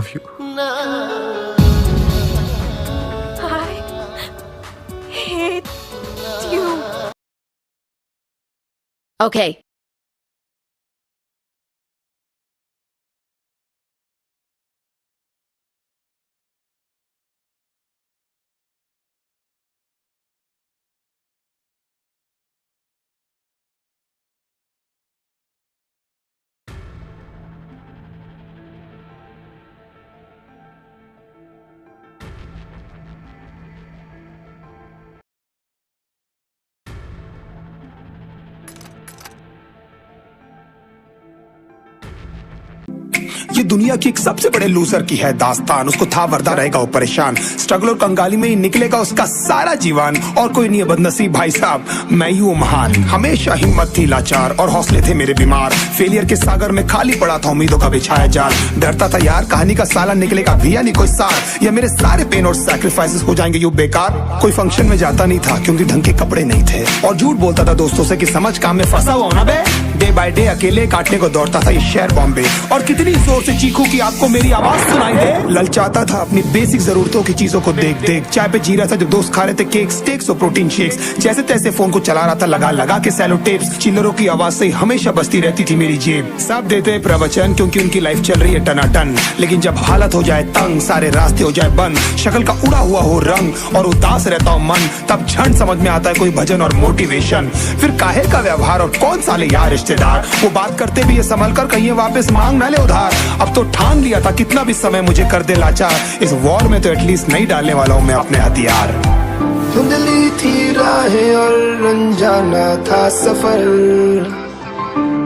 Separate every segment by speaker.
Speaker 1: love you.
Speaker 2: I hate you.
Speaker 3: Okay.
Speaker 4: ये दुनिया की एक सबसे बड़े लूजर की है दास्तान। उसको था वर्दा रहेगा वो परेशान, स्ट्रगल और कंगाली में ही निकलेगा उसका सारा जीवन। और कोई नहीं है बदनसीब भाई साहब, मैं ही हूँ महान। हमेशा हिम्मत थी लाचार और हौसले थे मेरे बीमार। फेलियर के सागर में खाली पड़ा था उम्मीदों का बिछाया जाल। डरता था यार कहानी का साला निकलेगा भी या नहीं कोई सार, या मेरे सारे पेन और सैक्रिफाइसेस हो जाएंगे यूं बेकार। कोई फंक्शन में जाता नहीं था क्योंकि ढंग के कपड़े नहीं थे, और झूठ बोलता था दोस्तों से कि समझ काम में फंसा हुआ ना बे। डे बाय डे अकेले काटने को दौड़ता था ये शहर बॉम्बे, और कितनी जोर से चीखूं कि आपको मेरी आवाज सुनाई दे। ललचाता था अपनी बेसिक जरूरतों की चीजों को देख देख। चाय पे जी रहा था जब दोस्त खा रहे थे केक स्टेक्स और प्रोटीन शेक्स। जैसे तैसे फोन को चला रहा था लगा लगा के सैलो टेप्स। चिल्लरों की आवाज से हमेशा बजती रहती थी मेरी जेब। सब देते प्रवचन क्योंकि उनकी लाइफ चल रही है टनाटन, लेकिन जब हालत हो जाए तंग, सारे रास्ते हो जाए बंद, शक्ल का उड़ा हुआ हो रंग और उदास रहता हो मन, तब झंड समझ में आता है कोई भजन और मोटिवेशन। फिर काहे का व्यवहार और कौन साले यार रिश्तेदार, वो बात करते भी ये संभल कर कहीं वापस मांग ना ले उधार। अब तो ठान लिया था कितना भी समय मुझे कर दे लाचार, इस वॉर में तो एटलीस्ट नहीं डालने वाला हूँ मैं अपने हथियार।
Speaker 5: धुंधली थी राहें और अनजाना था सफर,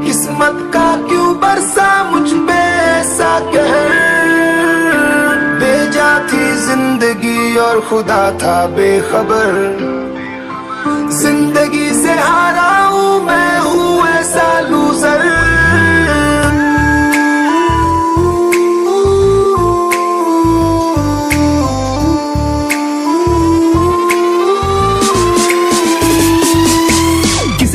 Speaker 5: किस्मत का क्यों बरसा मुझ पे ऐसा कहर। बेजा थी जिंदगी और खुदा था बेखबर, जिंदगी से हारा हूँ मैं हूँ ऐसा लूजर।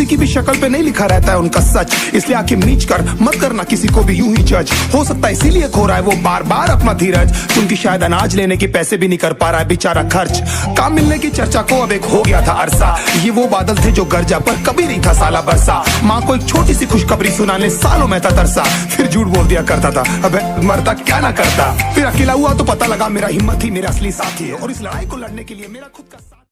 Speaker 4: की भी शक्ल पे नहीं लिखा रहता है उनका सच, इसलिए आंखें मीच कर मत करना किसी को भी यूं ही जज। हो सकता है इसीलिए खो रहा है वो बार बार अपना धीरज, क्योंकि शायद अनाज लेने के पैसे भी नहीं कर पा रहा है बेचारा खर्च। काम मिलने की चर्चा को अब एक हो गया था अरसा, ये वो बादल थे जो गरजा पर कभी नहीं था साला बरसा। माँ को एक छोटी सी खुशखबरी सुनाने सालों में था तरसा, फिर झूठ बोल दिया करता था अबे मरता क्या ना करता। फिर अकेला हुआ तो पता लगा मेरा हिम्मत ही मेरा असली साथी है, और इस लड़ाई को लड़ने के लिए मेरा खुद का